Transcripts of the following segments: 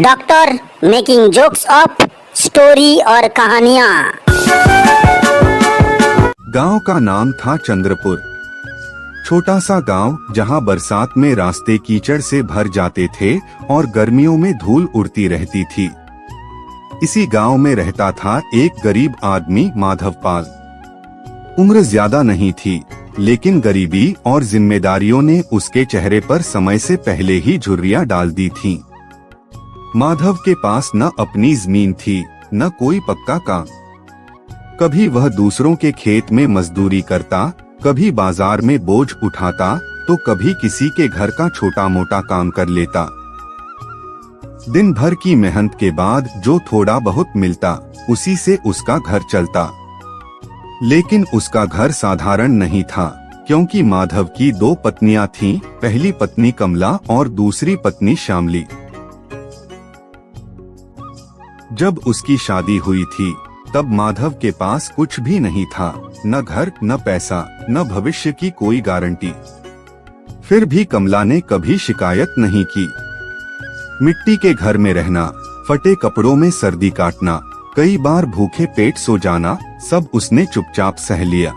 Doctor making jokes of story और कहानियाँ। गांव का नाम था चंद्रपुर। छोटा सा गांव जहां बरसात में रास्ते कीचड़ से भर जाते थे और गर्मियों में धूल उड़ती रहती थी। इसी गांव में रहता था एक गरीब आदमी माधवपाल। उम्र ज्यादा नहीं थी, लेकिन गरीबी और जिम्मेदारियों ने उसके चेहरे पर समय से पहले ही झुर्रियां डाल दी थीं। माधव के पास न अपनी जमीन थी, न कोई पक्का काम। कभी वह दूसरों के खेत में मजदूरी करता, कभी बाजार में बोझ उठाता, तो कभी किसी के घर का छोटा मोटा काम कर लेता। दिन भर की मेहनत के बाद जो थोड़ा बहुत मिलता, उसी से उसका घर चलता। लेकिन उसका घर साधारण नहीं था, क्योंकि माधव की दो पत्नियां थीं, पहली पत्नी कमला और दूसरी पत्नी श्यामली। जब उसकी शादी हुई थी, तब माधव के पास कुछ भी नहीं था, न घर, न पैसा, न भविष्य की कोई गारंटी। फिर भी कमला ने कभी शिकायत नहीं की। मिट्टी के घर में रहना, फटे कपड़ों में सर्दी काटना, कई बार भूखे पेट सो जाना, सब उसने चुपचाप सह लिया।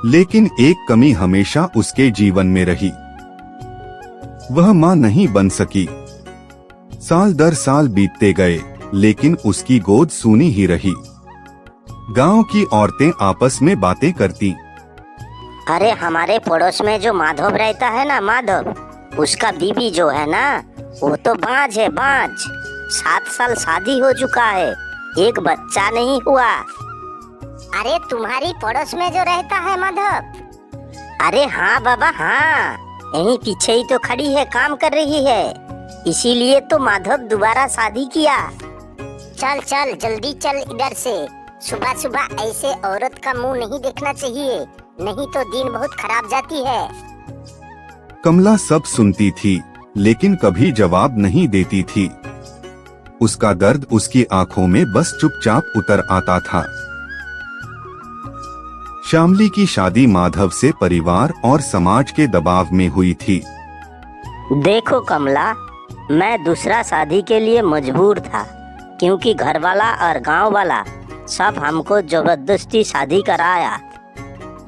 लेकिन एक कमी हमेशा उसके जीवन में रही। वह मां नहीं बन सकी। साल दर साल बीतते गए, लेकिन उसकी गोद सूनी ही रही। गांव की औरतें आपस में बातें करती। अरे हमारे पड़ोस में जो माधव रहता है ना, माधव, उसका बीबी जो है ना, वो तो बांझ है, बांझ। 7 साल शादी हो चुका है, एक बच्चा नहीं हुआ। अरे तुम्हारी पड़ोस में जो रहता है माधव? अरे हाँ बाबा हाँ, यहीं पीछे ही तो खड़ी है, काम कर रही है। इसीलिए तो माधव दोबारा शादी किया। चल चल जल्दी चल इधर से। सुबह सुबह ऐसे औरत का मुंह नहीं देखना चाहिए, नहीं तो दिन बहुत खराब जाती है। कमला सब सुनती थी, लेकिन कभी जवाब नहीं देती थी। उसका दर्द उसकी आंखों में बस चुपचाप उतर आता था। श्यामली की शादी माधव से परिवार और समाज के दबाव में हुई थी। देखो कमला, मैं दूसरा शादी के लिए मजबूर था, क्योंकि घर वाला और गांव वाला सब हमको जबरदस्ती शादी कराया।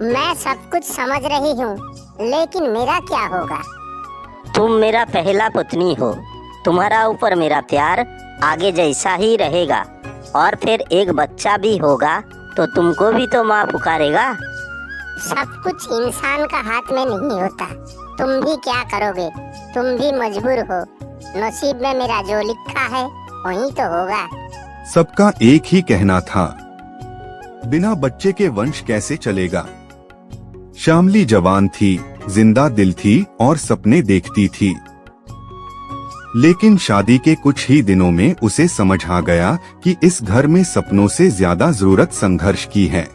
मैं सब कुछ समझ रही हूँ, लेकिन मेरा क्या होगा? तुम मेरा पहला पत्नी हो, तुम्हारा ऊपर मेरा प्यार आगे जैसा ही रहेगा, और फिर एक बच्चा भी होगा तो तुमको भी तो माँ पुकारेगा। सब कुछ इंसान का हाथ में नहीं होता, तुम भी क्या करोगे, तुम भी मजबूर हो। नसीब में मेरा जो लिखा है वही तो होगा। सबका एक ही कहना था, बिना बच्चे के वंश कैसे चलेगा। श्यामली जवान थी, जिंदा दिल थी और सपने देखती थी। लेकिन शादी के कुछ ही दिनों में उसे समझ आ गया कि इस घर में सपनों से ज्यादा जरूरत संघर्ष की है।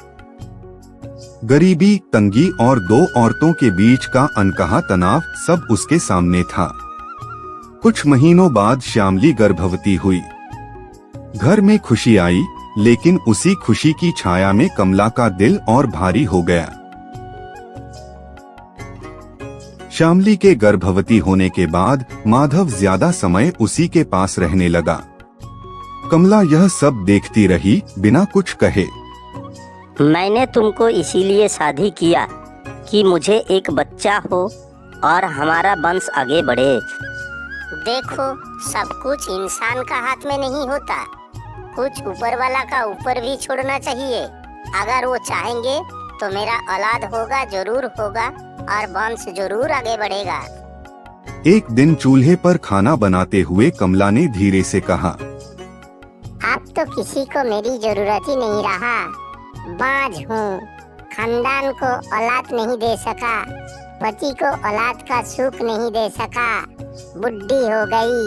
गरीबी, तंगी और दो औरतों के बीच का अनकहा तनाव सब उसके सामने था। कुछ महीनों बाद श्यामली गर्भवती हुई। घर में खुशी आई, लेकिन उसी खुशी की छाया में कमला का दिल और भारी हो गया। श्यामली के गर्भवती होने के बाद माधव ज्यादा समय उसी के पास रहने लगा। कमला यह सब देखती रही, बिना कुछ कहे। मैंने तुमको इसीलिए शादी किया कि मुझे एक बच्चा हो और हमारा वंश आगे बढ़े। देखो, सब कुछ इंसान का हाथ में नहीं होता, कुछ ऊपर वाला का ऊपर भी छोड़ना चाहिए। अगर वो चाहेंगे तो मेरा औलाद होगा, जरूर होगा, और वंश जरूर आगे बढ़ेगा। एक दिन चूल्हे पर खाना बनाते हुए कमला ने धीरे से कहा, अब तो किसी को मेरी जरूरत ही नहीं रहा। बांझ हूँ, खानदान को औलाद नहीं दे सका, पति को औलाद का सुख नहीं दे सका, बुढ़ी हो गई,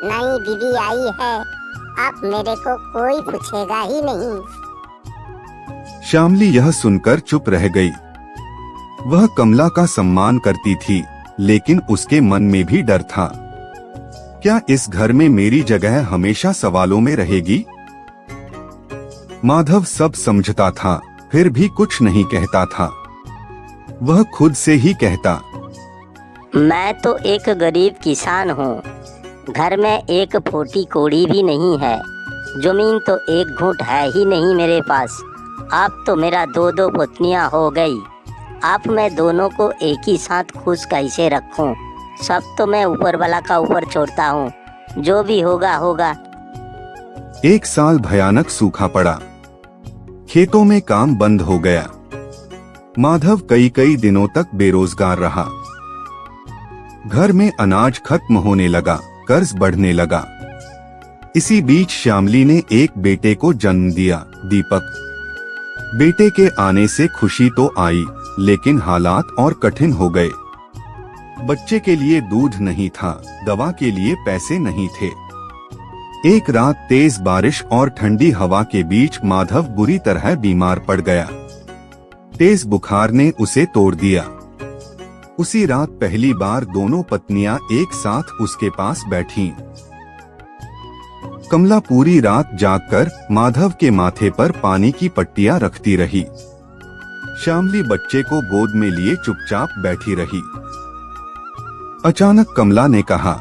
नई बीवी आई है, अब मेरे को कोई पूछेगा ही नहीं। श्यामली यह सुनकर चुप रह गई। वह कमला का सम्मान करती थी, लेकिन उसके मन में भी डर था। क्या इस घर में मेरी जगह हमेशा सवालों में रहेगी? माधव सब समझता था, फिर भी कुछ नहीं कहता था। वह खुद से ही कहता, मैं तो एक गरीब किसान हूँ, घर में एक फोटी कोड़ी भी नहीं है, जमीन तो एक घूंट है ही नहीं मेरे पास। अब तो मेरा दो दो पुतनियाँ हो गई। अब मैं दोनों को एक ही साथ खुश कैसे रखूं? सब तो मैं ऊपर वाला का ऊपर छोड़ता हूँ, जो भी होगा होगा। एक साल भयानक सूखा पड़ा। खेतों में काम बंद हो गया। माधव कई कई दिनों तक बेरोजगार रहा। घर में अनाज खत्म होने लगा, कर्ज बढ़ने लगा। इसी बीच श्यामली ने एक बेटे को जन्म दिया, दीपक। बेटे के आने से खुशी तो आई, लेकिन हालात और कठिन हो गए। बच्चे के लिए दूध नहीं था, दवा के लिए पैसे नहीं थे। एक रात तेज बारिश और ठंडी हवा के बीच माधव बुरी तरह बीमार पड़ गया। तेज बुखार ने उसे तोड़ दिया। उसी रात पहली बार दोनों पत्नियां एक साथ उसके पास बैठीं। कमला पूरी रात जागकर माधव के माथे पर पानी की पट्टियां रखती रही। श्यामली बच्चे को गोद में लिए चुपचाप बैठी रही। अचानक कमला ने कहा,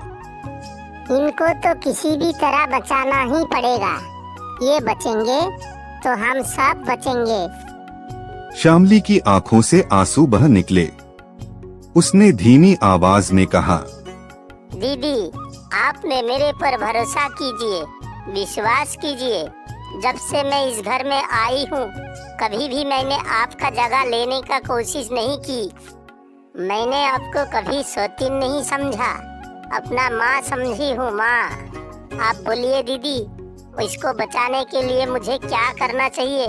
इनको तो किसी भी तरह बचाना ही पड़ेगा। ये बचेंगे तो हम सब बचेंगे। श्यामली की आंखों से आंसू बह निकले। उसने धीमी आवाज में कहा, दीदी, आपने मेरे पर भरोसा कीजिए, विश्वास कीजिए। जब से मैं इस घर में आई हूँ, कभी भी मैंने आपका जगह लेने का कोशिश नहीं की। मैंने आपको कभी सौतीन नहीं समझा, अपना माँ समझी हूँ माँ। आप बोलिए दीदी, इसको बचाने के लिए मुझे क्या करना चाहिए?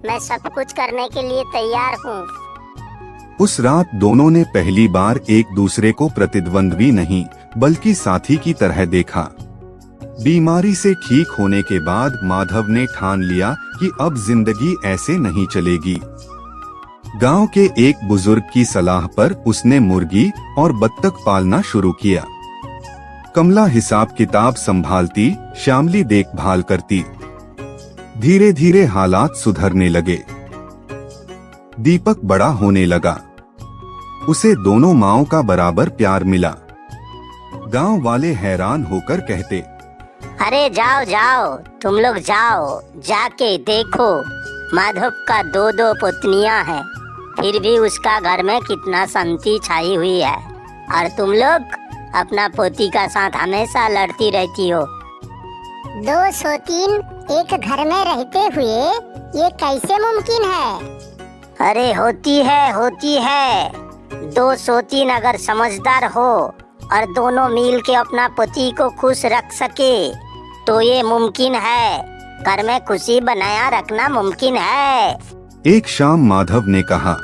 मैं सब कुछ करने के लिए तैयार हूँ। उस रात दोनों ने पहली बार एक दूसरे को प्रतिद्वंद्वी नहीं बल्कि साथी की तरह देखा। बीमारी से ठीक होने के बाद माधव ने ठान लिया कि अब जिंदगी ऐसे नहीं चलेगी। गांव के एक बुजुर्ग की सलाह पर उसने मुर्गी और बत्तख पालना शुरू किया। कमला हिसाब किताब संभालती, श्यामली देखभाल करती। धीरे धीरे हालात सुधरने लगे। दीपक बड़ा होने लगा। उसे दोनों माँओं का बराबर प्यार मिला। गांव वाले हैरान होकर कहते, अरे जाओ जाओ, तुम लोग जाओ, जाके देखो, माधव का दो दो पुतनियां हैं, फिर भी उसका घर में कितना शांति छाई हुई है। और तुम लोग अपना पोती का साथ हमेशा लड़ती रहती हो। दो सौतीन एक घर में रहते हुए ये कैसे मुमकिन है? अरे होती है। दो सौतीन अगर समझदार हो और दोनों मिल के अपना पति को खुश रख सके तो ये मुमकिन है। घर में खुशी बनाया रखना मुमकिन है। एक शाम माधव ने कहा,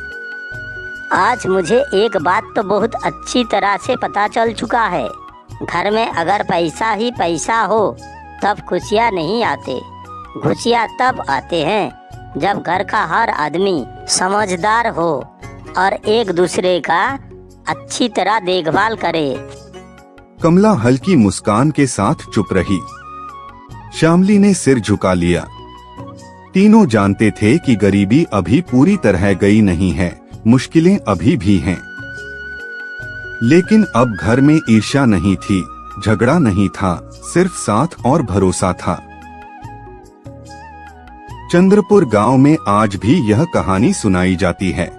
आज मुझे एक बात तो बहुत अच्छी तरह से पता चल चुका है। घर में अगर पैसा ही पैसा हो तब खुशियाँ नहीं आते। खुशियाँ तब आते हैं जब घर का हर आदमी समझदार हो और एक दूसरे का अच्छी तरह देखभाल करे। कमला हल्की मुस्कान के साथ चुप रही। श्यामली ने सिर झुका लिया। तीनों जानते थे कि गरीबी अभी पूरी तरह गई नहीं है, मुश्किलें अभी भी हैं। लेकिन अब घर में ईर्ष्या नहीं थी, झगड़ा नहीं था, सिर्फ साथ और भरोसा था। चंद्रपुर गांव में आज भी यह कहानी सुनाई जाती है।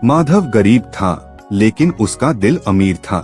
माधव गरीब था, लेकिन उसका दिल अमीर था।